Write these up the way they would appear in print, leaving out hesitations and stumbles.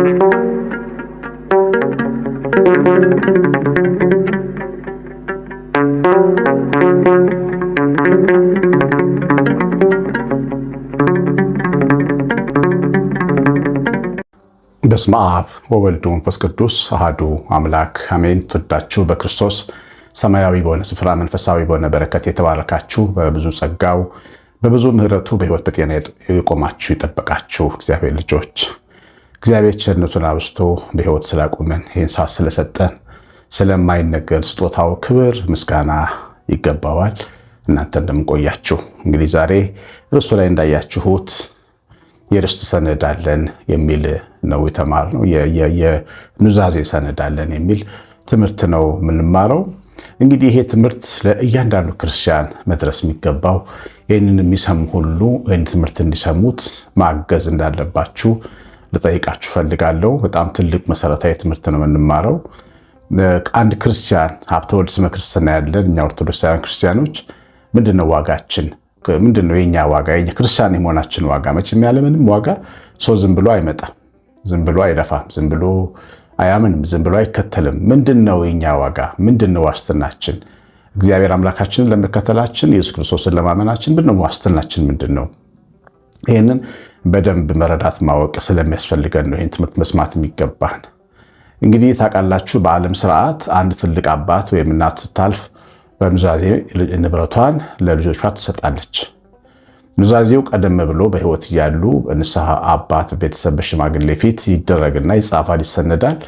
በስመ አብ ወወልድ ወመንፈስ ቅዱስ አሐዱ አምላክ አሜን። ተወዳችሁ በክርስቶስ ሰማያዊ በሆነ ስፍራ መንፈሳዊ በሆነ በረከት የተባረካችሁ በብዙ ጸጋው በብዙ ምሕረቱ በሕይወት በጤና የቆማችሁ የጠበቃችሁ እግዚአብሔር ልጆች እግዚአብሔር ቸርነቱን አብዝቶ በሕይወት ስላቆመን ይህን ሰዓት ስለሰጠን ስለማይነገር ስጦታው ክብር ምስጋና ይገባዋል። እናንተ እንደምንቆያችሁ እንግዲህ ዛሬ እርሱ ላይ እንዳያችሁት የርስት ሰነድ አለን የሚል ነው የተማርነው። የኑዛዜ ሰነድ አለን የሚል ትምህርት ነው የምንማረው። እንግዲህ ይሄ ትምህርት ለእያንዳንዱ ክርስቲያን መድረስ የሚገባው ይህንን የሚሰሙ ሁሉ ይህን ትምህርት እንዲሰሙት ማገዝ እንዳለባችሁ ልጠይቃችሁ ፈልጋለሁ። በጣም ትልቅ መሰረታዊ ትምህርት ነው የምንማረው። አንድ ክርስቲያን ሀብተ ወልድ ስመ ክርስትና ያለን እኛ ኦርቶዶክሳውያን ክርስቲያኖች ምንድነው ዋጋችን? ምንድነው የኛ ዋጋ? የኛ ክርስቲያን የመሆናችን ዋጋ? መቼም ያለምንም ዋጋ ሰው ዝም ብሎ አይመጣም፣ ዝም ብሎ አይለፋም፣ ዝም ብሎ አያምንም፣ ዝም ብሎ አይከተልም። ምንድነው የኛ ዋጋ? ምንድነው ዋስትናችን? እግዚአብሔር አምላካችንን ለመከተላችን ኢየሱስ ክርስቶስን ለማመናችን ምንድነው ዋስትናችን? ምንድነው? ይህንን በደንብ መረዳት ማወቅ ስለሚያስፈልገን ነው ይህን ትምህርት መስማት የሚገባን። እንግዲህ ታውቃላችሁ፣ በዓለም ስርዓት አንድ ትልቅ አባት ወይም እናት ስታልፍ በኑዛዜ ንብረቷን ለልጆቿ ትሰጣለች። ኑዛዜው ቀደም ብሎ በሕይወት እያሉ ንስሐ አባት በቤተሰብ በሽማግሌ ፊት ይደረግና ይጻፋል፣ ይሰነዳል።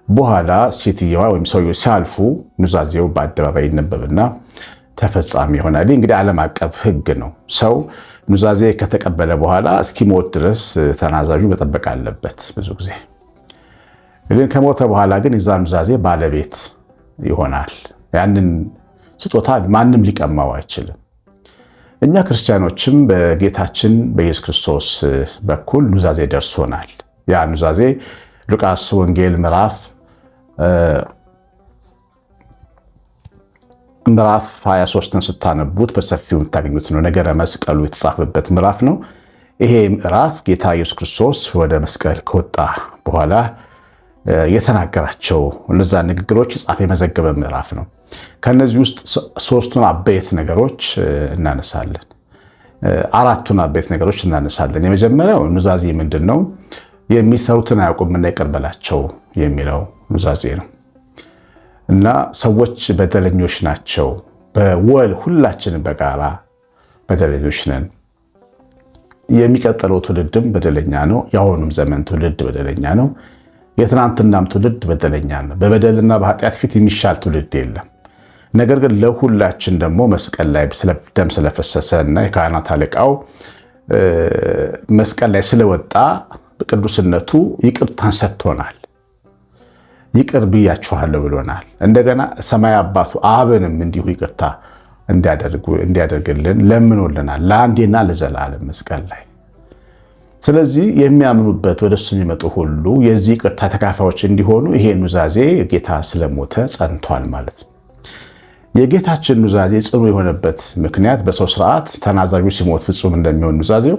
በኋላ ሴትየዋ ወይም ሰውየው ሲያልፉ ኑዛዜው በአደባባይ ይነበብና ተፈጻሚ ይሆናል። እንግዲህ ዓለም አቀፍ ሕግ ነው። ሰው ኑዛዜ ከተቀበለ በኋላ እስኪሞት ድረስ ተናዛዡ መጠበቅ አለበት። ብዙ ጊዜ ግን ከሞተ በኋላ ግን የዛ ኑዛዜ ባለቤት ይሆናል። ያንን ስጦታ ማንም ሊቀማው አይችልም። እኛ ክርስቲያኖችም በጌታችን በኢየሱስ ክርስቶስ በኩል ኑዛዜ ደርሶናል። ያ ኑዛዜ ሉቃስ ወንጌል ምዕራፍ 23ን ስታነቡት በሰፊው የምታገኙት ነው። ነገረ መስቀሉ የተጻፈበት ምዕራፍ ነው። ይሄ ምዕራፍ ጌታ ኢየሱስ ክርስቶስ ወደ መስቀል ከወጣ በኋላ የተናገራቸው እነዛ ንግግሮች የጻፈ የመዘገበ ምዕራፍ ነው። ከነዚህ ውስጥ ሶስቱን አበይት ነገሮች እናነሳለን። አራቱን አበይት ነገሮች እናነሳለን። የመጀመሪያው ኑዛዜ ምንድን ነው? የሚሰሩትን አያውቁምና ይቅር በላቸው የሚለው ኑዛዜ ነው እና ሰዎች በደለኞች ናቸው። በወል ሁላችንም በጋራ በደለኞች ነን። የሚቀጥለው ትውልድም በደለኛ ነው። የአሁኑም ዘመን ትውልድ በደለኛ ነው። የትናንትናም ትውልድ በደለኛ ነው። በበደልና በኃጢአት ፊት የሚሻል ትውልድ የለም። ነገር ግን ለሁላችን ደግሞ መስቀል ላይ ደም ስለፈሰሰ እና የካህናት አለቃው መስቀል ላይ ስለወጣ በቅዱስነቱ ይቅርታን ሰጥቶናል። ይቅር ብያችኋለሁ ብሎናል። እንደገና ሰማይ አባቱ አብንም እንዲሁ ይቅርታ እንዲያደርግልን ለምኖልናል፣ ለአንዴና ለዘላለም መስቀል ላይ። ስለዚህ የሚያምኑበት ወደሱ የሚመጡ ሁሉ የዚህ ይቅርታ ተካፋዮች እንዲሆኑ ይሄ ኑዛዜ ጌታ ስለሞተ ጸንቷል ማለት ነው። የጌታችን ኑዛዜ ጽኑ የሆነበት ምክንያት በሰው ስርዓት ተናዛዡ ሲሞት ፍጹም እንደሚሆን ኑዛዜው፣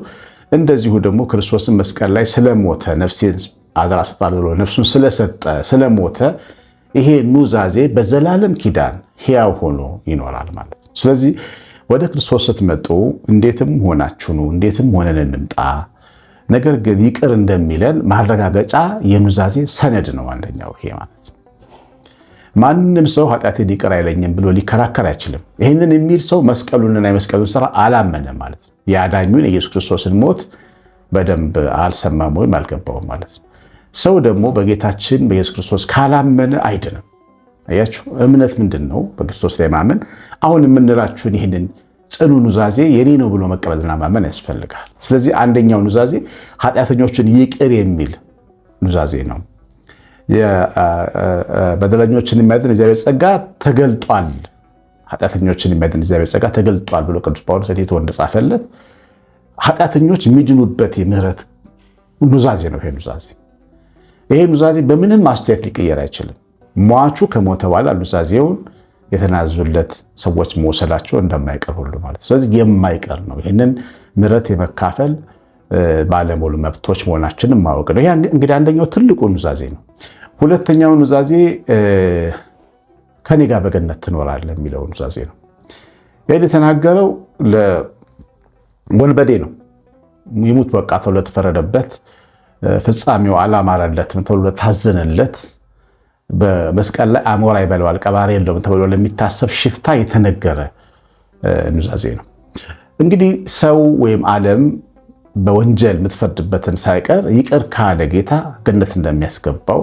እንደዚሁ ደግሞ ክርስቶስን መስቀል ላይ ስለሞተ ነፍሴን አደራ እሰጣለሁ ብሎ ነፍሱን ስለሰጠ ስለሞተ ይሄ ኑዛዜ በዘላለም ኪዳን ሕያው ሆኖ ይኖራል ማለት ነው። ስለዚህ ወደ ክርስቶስ ስትመጡ እንዴትም ሆናችሁ ነው፣ እንዴትም ሆነን እንምጣ፣ ነገር ግን ይቅር እንደሚለን ማረጋገጫ የኑዛዜ ሰነድ ነው አንደኛው ይሄ ማለት ነው። ማንም ሰው ኃጢአቴን ይቅር አይለኝም ብሎ ሊከራከር አይችልም። ይህንን የሚል ሰው መስቀሉንና የመስቀሉን ስራ አላመነም ማለት ነው። የአዳኙን የኢየሱስ ክርስቶስን ሞት በደንብ አልሰማም ወይም አልገባውም ማለት ነው። ሰው ደግሞ በጌታችን በኢየሱስ ክርስቶስ ካላመነ አይድንም። አያችሁ፣ እምነት ምንድን ነው? በክርስቶስ ላይ ማመን። አሁን የምንላችሁን ይህንን ጽኑ ኑዛዜ የኔ ነው ብሎ መቀበልና ማመን ያስፈልጋል። ስለዚህ አንደኛው ኑዛዜ ኃጢአተኞችን ይቅር የሚል ኑዛዜ ነው። በደለኞችን የሚያድን እግዚአብሔር ጸጋ ተገልጧል፣ ኃጢአተኞችን የሚያድን እግዚአብሔር ጸጋ ተገልጧል ብሎ ቅዱስ ጳውሎስ ለቲቶ እንደጻፈለት ኃጢአተኞች የሚድኑበት የምህረት ኑዛዜ ነው ይሄ ኑዛዜ። ይሄ ኑዛዜ በምንም አስተያየት ሊቀየር አይችልም። ሟቹ ከሞተ በኋላ ኑዛዜውን የተናዙለት ሰዎች መወሰዳቸው እንደማይቀር ሁሉ ማለት። ስለዚህ የማይቀር ነው። ይህንን ምህረት የመካፈል ባለሙሉ መብቶች መሆናችንን ማወቅ ነው። ይህ እንግዲህ አንደኛው ትልቁ ኑዛዜ ነው። ሁለተኛው ኑዛዜ ከኔ ጋር በገነት ትኖራለህ የሚለው ኑዛዜ ነው። ይህ የተናገረው ለወንበዴ ነው። ይሙት በቃ ተብሎ ተፈረደበት፣ ፍጻሜው አላማረለትም ተብሎ ታዘነለት፣ በመስቀል ላይ አሞራ ይበለዋል ቀባሪ የለውም ተብሎ ለሚታሰብ ሽፍታ የተነገረ ኑዛዜ ነው። እንግዲህ ሰው ወይም ዓለም በወንጀል የምትፈርድበትን ሳይቀር ይቅር ካለ ጌታ ገነት እንደሚያስገባው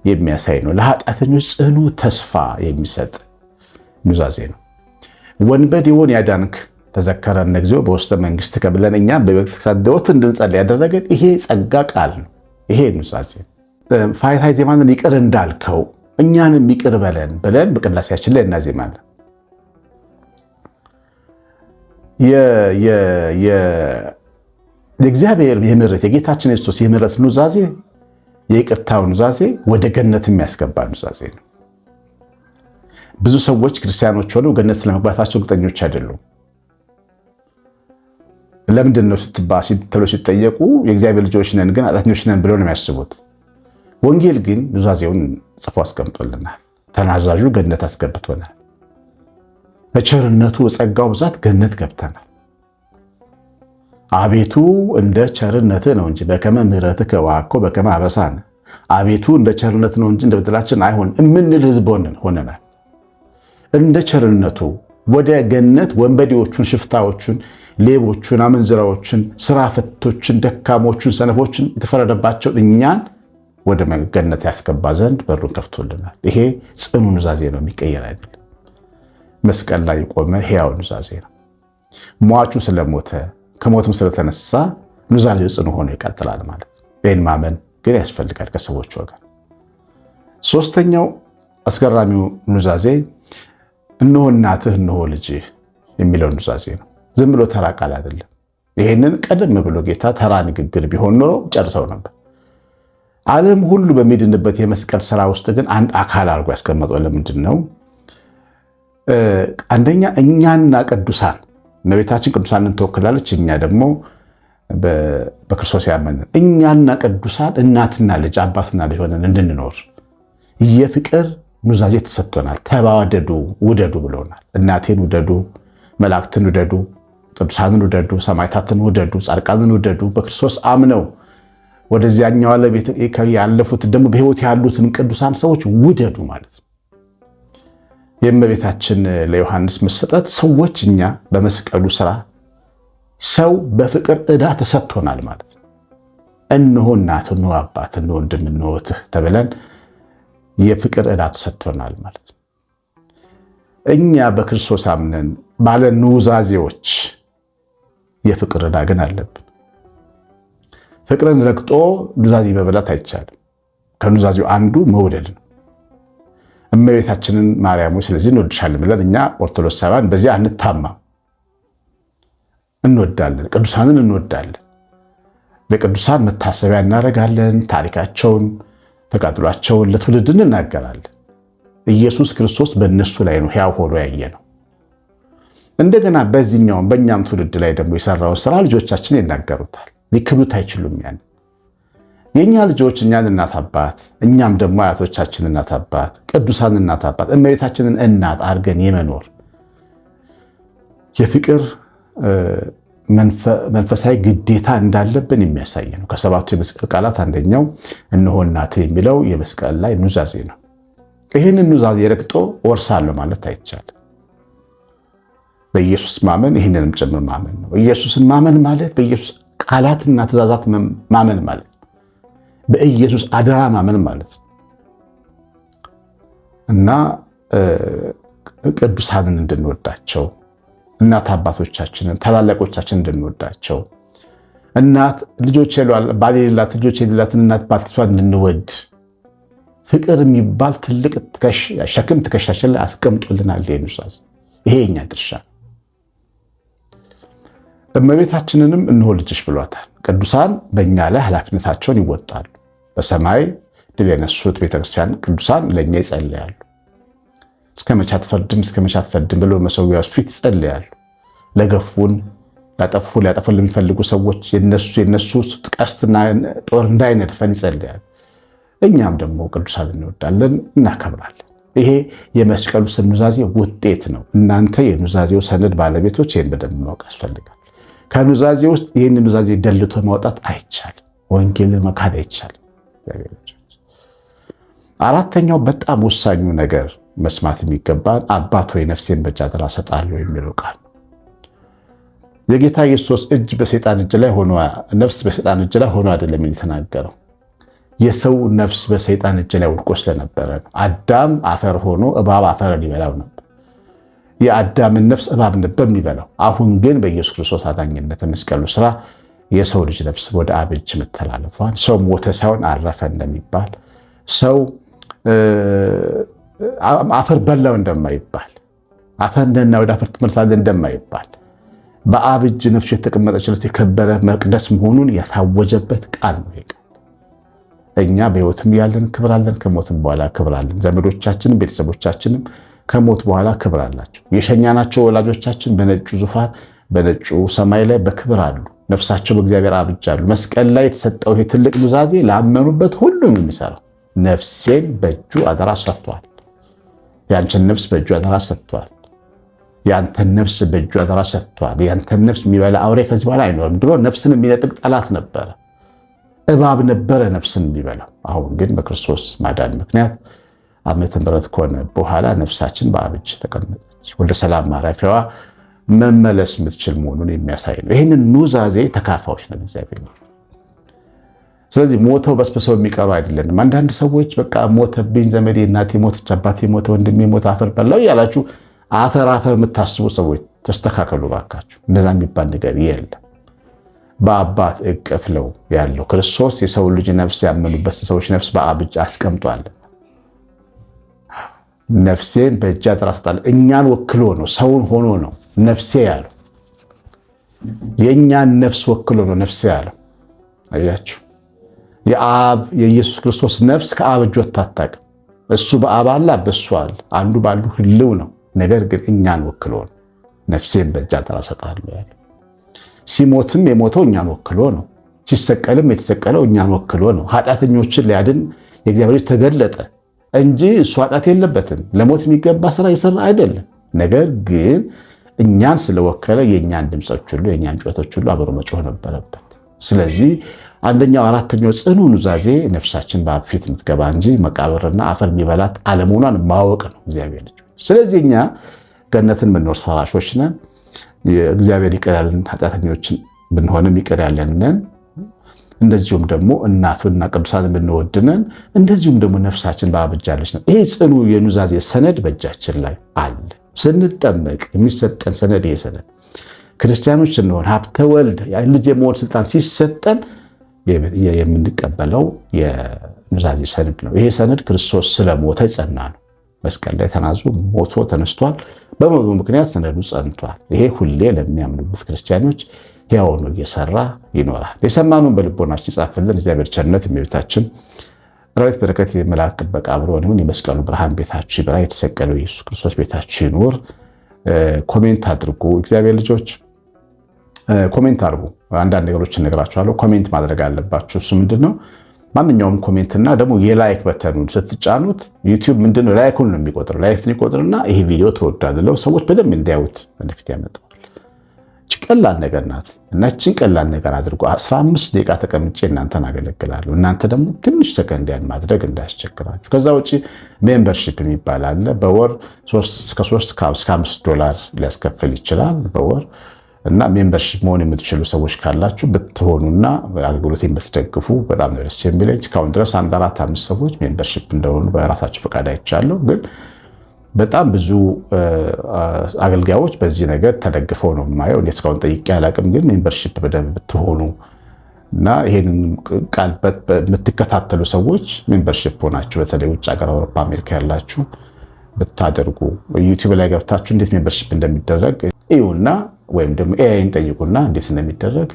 የሚያሳይ ነው። ለኃጢአተኞች ጽኑ ተስፋ የሚሰጥ ኑዛዜ ነው። ወንበዴውን ያዳንክ ተዘከረን እግዚኦ በውስተ መንግሥትከ ብለን እኛም በቤተክርስቲያን ዘወትር እንድንጸልይ ያደረገን ይሄ ጸጋ ቃል ነው። ይሄ ኑዛዜ ፋይታይ ዜማንን ይቅር እንዳልከው እኛንም ይቅር በለን ብለን በቅዳሴያችን ላይ እናዜማለን። የእግዚአብሔር የምሕረት የጌታችን የክርስቶስ የምሕረት ኑዛዜ የይቅርታው ኑዛዜ ወደ ገነት የሚያስገባ ኑዛዜ ነው። ብዙ ሰዎች ክርስቲያኖች ሆነው ገነት ለመግባታቸው እርግጠኞች አይደሉም። ለምንድን ነው ተብሎ ሲጠየቁ የእግዚአብሔር ልጆች ነን ግን ኃጢአተኞች ነን ብለው ነው የሚያስቡት። ወንጌል ግን ኑዛዜውን ጽፎ አስቀምጦልናል። ተናዛዡ ገነት አስገብቶናል። በቸርነቱ ጸጋው ብዛት ገነት ገብተናል። አቤቱ እንደ ቸርነትህ ነው እንጂ በከመ ምሕረትከ ወሀኮ በከመ አበሳነ፣ አቤቱ እንደ ቸርነት ነው እንጂ እንደ በደላችን አይሆን እምንል ሕዝብ ሆነናል። እንደ ቸርነቱ ወደ ገነት ወንበዴዎቹን፣ ሽፍታዎቹን፣ ሌቦቹን፣ አመንዝራዎችን፣ ስራ ፈቶችን፣ ደካሞቹን፣ ሰነፎችን የተፈረደባቸውን እኛን ወደ ገነት ያስገባ ዘንድ በሩን ከፍቶልናል። ይሄ ጽኑ ኑዛዜ ነው፣ የሚቀየር አይደለም። መስቀል ላይ የቆመ ሕያው ኑዛዜ ነው። ሟቹ ስለሞተ ከሞትም ስለተነሳ ኑዛዜው ጽኑ ሆኖ ይቀጥላል ማለት ነው። ይህን ማመን ግን ያስፈልጋል ከሰዎች ወገን። ሶስተኛው አስገራሚው ኑዛዜ እነሆ እናትህ እነሆ ልጅህ የሚለው ኑዛዜ ነው። ዝም ብሎ ተራ ቃል አይደለም። ይህንን ቀደም ብሎ ጌታ ተራ ንግግር ቢሆን ኖሮ ጨርሰው ነበር። ዓለም ሁሉ በሚድንበት የመስቀል ስራ ውስጥ ግን አንድ አካል አድርጎ ያስቀመጠው ለምንድን ነው? አንደኛ እኛና ቅዱሳን፣ እመቤታችን ቅዱሳንን ትወክላለች። እኛ ደግሞ በክርስቶስ ያመንን እኛና ቅዱሳን እናትና ልጅ አባትና ልጅ ሆነን እንድንኖር የፍቅር ኑዛዜ ተሰጥቶናል። ተዋደዱ ውደዱ ብሎናል። እናቴን ውደዱ፣ መላእክትን ውደዱ፣ ቅዱሳንን ውደዱ፣ ሰማዕታትን ውደዱ፣ ጻድቃንን ውደዱ። በክርስቶስ አምነው ወደዚያኛው ዓለም ያለፉት ደግሞ በሕይወት ያሉትን ቅዱሳን ሰዎች ውደዱ ማለት ነው። የእመቤታችን ለዮሐንስ መሰጠት ሰዎች እኛ በመስቀሉ ስራ ሰው በፍቅር ዕዳ ተሰጥቶናል ማለት ነው። እነሆ እናት፣ እነሆ አባት፣ እነሆ ወንድም፣ እነሆ እህት ተብለን የፍቅር ዕዳ ተሰጥቶናል ማለት ነው። እኛ በክርስቶስ አምነን ባለ ኑዛዜዎች የፍቅር ዕዳ ግን አለብን። ፍቅርን ረግጦ ኑዛዜ መብላት አይቻልም። ከኑዛዜው አንዱ መውደድ ነው። እመቤታችንን ማርያም ስለዚህ እንወድሻለን ብለን እኛ ኦርቶዶክሳውያን በዚህ አንታማም። እንወዳለን፣ ቅዱሳንን እንወዳለን። ለቅዱሳን መታሰቢያ እናደርጋለን። ታሪካቸውን፣ ተጋድሏቸውን ለትውልድ እንናገራለን። ኢየሱስ ክርስቶስ በእነሱ ላይ ነው ሕያው ሆኖ ያየ ነው። እንደገና በዚህኛውም በእኛም ትውልድ ላይ ደግሞ የሰራውን ስራ ልጆቻችን ይናገሩታል። ሊክዱት አይችሉም። ያን የእኛ ልጆች እኛን እናት አባት፣ እኛም ደግሞ አያቶቻችን እናት አባት፣ ቅዱሳን እናት አባት፣ እመቤታችንን እናት አድርገን የመኖር የፍቅር መንፈሳዊ ግዴታ እንዳለብን የሚያሳይ ነው። ከሰባቱ የመስቀል ቃላት አንደኛው እነሆ እናትህ የሚለው የመስቀል ላይ ኑዛዜ ነው። ይህንን ኑዛዜ ረግጦ ወርሳለሁ ማለት አይቻልም። በኢየሱስ ማመን ይህንንም ጭምር ማመን ነው። ኢየሱስን ማመን ማለት በኢየሱስ ቃላትና ትእዛዛት ማመን ማለት ነው። በኢየሱስ አደራ ማመን ማለት ነው እና ቅዱሳንን እንድንወዳቸው፣ እናት አባቶቻችንን ታላላቆቻችንን እንድንወዳቸው፣ እናት ልጆች ባል የሌላት ልጆች የሌላትን እናት ባልቴቷን እንድንወድ ፍቅር የሚባል ትልቅ ሸክም ትከሻችን ላይ አስቀምጦልናል። ኑዛዜ ይሄ የኛ ድርሻ። እመቤታችንንም እነሆ ልጅሽ ብሏታል። ቅዱሳን በእኛ ላይ ኃላፊነታቸውን ይወጣሉ። በሰማይ ድል የነሱት ቤተክርስቲያን ቅዱሳን ለእኛ ይጸልያሉ። እስከ መቼ አትፈርድም፣ እስከ መቼ አትፈርድም ብሎ መሠዊያው ፊት ይጸልያሉ። ለገፉን፣ ሊያጠፉ ለሚፈልጉ ሰዎች የነሱ ቀስትና ጦር እንዳይነድፈን ይጸልያል። እኛም ደግሞ ቅዱሳን እንወዳለን፣ እናከብራለን። ይሄ የመስቀሉ ኑዛዜ ውጤት ነው። እናንተ የኑዛዜው ሰነድ ባለቤቶች ይህን በደንብ ማወቅ ያስፈልጋል። ከኑዛዜ ውስጥ ይህን ኑዛዜ ደልቶ ማውጣት አይቻልም። ወንጌልን መካድ አይቻልም። አራተኛው በጣም ወሳኙ ነገር መስማት የሚገባን አባት ሆይ ነፍሴን በእጅ አደራ እሰጣለሁ የሚለው ቃል። የጌታ ኢየሱስ እጅ በሰይጣን እጅ ላይ ሆኖ ነፍስ በሰይጣን እጅ ላይ ሆኖ አይደለም የተናገረው። የሰው ነፍስ በሰይጣን እጅ ላይ ወድቆ ስለነበረ አዳም አፈር ሆኖ እባብ አፈርን ይበላው ነበር። የአዳምን ነፍስ እባብ ነበር የሚበላው። አሁን ግን በኢየሱስ ክርስቶስ አዳኝነት መስቀሉ ስራ የሰው ልጅ ነፍስ ወደ አብ እጅ መተላለፏን፣ ሰው ሞተ ሳይሆን አረፈ እንደሚባል፣ ሰው አፈር በላው እንደማይባል፣ አፈር እንደና ወደ አፈር ትመለሳለህ እንደማይባል፣ በአብ እጅ ነፍሱ የተቀመጠችለት የከበረ መቅደስ መሆኑን ያታወጀበት ቃል ነው። እኛ በሕይወትም ያለን ክብር አለን፣ ከሞትም በኋላ ክብር አለን። ዘመዶቻችንም ቤተሰቦቻችንም ከሞት በኋላ ክብር አላቸው። የሸኛናቸው ወላጆቻችን በነጩ ዙፋን በነጩ ሰማይ ላይ በክብር አሉ። ነፍሳቸው በእግዚአብሔር አብ እጅ አሉ። መስቀል ላይ የተሰጠው ይሄ ትልቅ ኑዛዜ ላመኑበት ሁሉም የሚሰራው ነፍሴን በእጁ አደራ ሰጥቷል። ያንቺን ነፍስ በእጁ አደራ ሰጥቷል። ያንተን ነፍስ በእጁ አደራ ሰጥቷል። ያንተን ነፍስ የሚበላ አውሬ ከዚህ በኋላ አይኖርም። ድሮ ነፍስን የሚነጥቅ ጠላት ነበረ፣ እባብ ነበረ ነፍስን የሚበላው። አሁን ግን በክርስቶስ ማዳን ምክንያት ዓመተ ምሕረት ከሆነ በኋላ ነፍሳችን በአብ እጅ ተቀመጠች፣ ወደ ሰላም ማረፊያዋ መመለስ የምትችል መሆኑን የሚያሳይ ነው። ይህንን ኑዛዜ ተካፋዮች ነን እግዚአብሔር። ስለዚህ ሞተው በስብሰው የሚቀሩ አይደለንም። አንዳንድ ሰዎች በቃ ሞተብኝ፣ ዘመዴ፣ እናቴ ሞተች፣ አባቴ ሞተ፣ ወንድሜ ሞተ፣ አፈር በላው እያላችሁ አፈር የምታስቡ ሰዎች ተስተካከሉ ባካችሁ። እንደዛ የሚባል ነገር የለም። በአባት እቅፍ ነው ያለው ክርስቶስ። የሰው ልጅ ነፍስ ያመኑበት ሰዎች ነፍስ በአብ እጅ አስቀምጧል። ነፍሴን በእጅ አደራ እሰጣለሁ። እኛን ወክሎ ነው፣ ሰውን ሆኖ ነው ነፍሴ ያለው። የእኛን ነፍስ ወክሎ ነው ነፍሴ ያለው። አያችሁ፣ የአብ የኢየሱስ ክርስቶስ ነፍስ ከአብ እጅ ወጥታ አታውቅም። እሱ በአብ አለ፣ በእሱ አለ፣ አንዱ ባንዱ ህልው ነው። ነገር ግን እኛን ወክሎ ነው ነፍሴን በእጅ አደራ እሰጣለሁ ያለው። ሲሞትም የሞተው እኛን ወክሎ ነው። ሲሰቀልም የተሰቀለው እኛን ወክሎ ነው። ኃጢአተኞችን ሊያድን የእግዚአብሔር ልጅ ተገለጠ እንጂ እሱ ኃጢአት የለበትም። ለሞት የሚገባ ስራ የሰራ አይደለም። ነገር ግን እኛን ስለወከለ የእኛን ድምፆች ሁሉ የእኛን ጩኸቶች ሁሉ አብሮ መጮህ ነበረበት። ስለዚህ አንደኛው አራተኛው ጽኑ ኑዛዜ ነፍሳችን በአብ ፊት የምትገባ እንጂ መቃብርና አፈር የሚበላት አለመሆኗን ማወቅ ነው እግዚአብሔር ልጅ። ስለዚህ እኛ ገነትን የምንወርስ ፈራሾች ነን። እግዚአብሔር ይቅር ያለን ኃጢአተኞችን ብንሆንም ይቅር ያለን ነን። እንደዚሁም ደግሞ እናቱና ቅዱሳን ብንወድነን፣ እንደዚሁም ደግሞ ነፍሳችን በአብ እጅ አለች ነው። ይሄ ጽኑ የኑዛዜ ሰነድ በእጃችን ላይ አለ። ስንጠመቅ የሚሰጠን ሰነድ ይሄ ሰነድ ክርስቲያኖች ስንሆን ሀብተ ወልድ ልጅ የመሆን ስልጣን ሲሰጠን የምንቀበለው የኑዛዜ ሰነድ ነው። ይሄ ሰነድ ክርስቶስ ስለሞተ ጸና ነው። መስቀል ላይ ተናዞ ሞቶ ተነስቷል። በሞቱ ምክንያት ሰነዱ ጸንቷል። ይሄ ሁሌ ለሚያምኑበት ክርስቲያኖች ሕያው ሆኖ እየሰራ ይኖራል። የሰማነውን በልቦናችን ጻፍልን። እግዚአብሔር ቸርነት፣ እመቤታችን ረድኤት፣ በረከት፣ የመላእክት ጥበቃ አብሮን ይሁን። የመስቀሉ ብርሃን ቤታችሁ ይብራ። የተሰቀለው ኢየሱስ ክርስቶስ ቤታችሁ ይኑር። ኮሜንት አድርጉ። እግዚአብሔር ልጆች ኮሜንት አድርጉ። አንዳንድ ነገሮችን እነግራችኋለሁ። ኮሜንት ማድረግ አለባችሁ። እሱ ምንድነው? ማንኛውም ኮሜንትና ደግሞ የላይክ በተኑን ስትጫኑት ዩቲዩብ ምንድነው ላይኩን ነው የሚቆጥር። ላይክን ይቆጥርና ይሄ ቪዲዮ ተወዳድለው ሰዎች በደንብ እንዲያዩት ወደፊት ያመጣዋል። ቀላል ነገር ናት እና እችን ቀላል ነገር አድርጎ 15 ደቂቃ ተቀምጬ እናንተን አገለግላለሁ። እናንተ ደግሞ ትንሽ ሰከንድ ያን ማድረግ እንዳያስቸግራችሁ። ከዛ ውጪ ሜምበርሺፕ የሚባል አለ። በወር እስከ 5 ዶላር ሊያስከፍል ይችላል በወር እና ሜምበርሺፕ መሆን የምትችሉ ሰዎች ካላችሁ ብትሆኑና አገልግሎቴን ብትደግፉ በጣም ደስ የሚለኝ። እስካሁን ድረስ 4-5 ሰዎች ሜምበርሺፕ እንደሆኑ በራሳቸው ፈቃድ አይቻለሁ። ግን በጣም ብዙ አገልጋዮች በዚህ ነገር ተደግፈው ነው የማየው። እኔ እስካሁን ጠይቄ አላቅም። ግን ሜምበርሺፕ በደንብ ብትሆኑ እና ይሄንን ቃል የምትከታተሉ ሰዎች ሜምበርሺፕ ሆናችሁ በተለይ ውጭ ሀገር አውሮፓ፣ አሜሪካ ያላችሁ ብታደርጉ ዩቲዩብ ላይ ገብታችሁ እንዴት ሜምበርሺፕ እንደሚደረግ እዩና ወይም ደግሞ ኤአይን ጠይቁና እንዴት እንደሚደረግ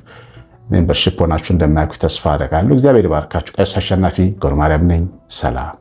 ሜምበርሺፕ ሆናችሁ እንደማያውቁ ተስፋ አደርጋለሁ። እግዚአብሔር ይባርካችሁ። ቀሲስ አሸናፊ ገብረማርያም ነኝ። ሰላም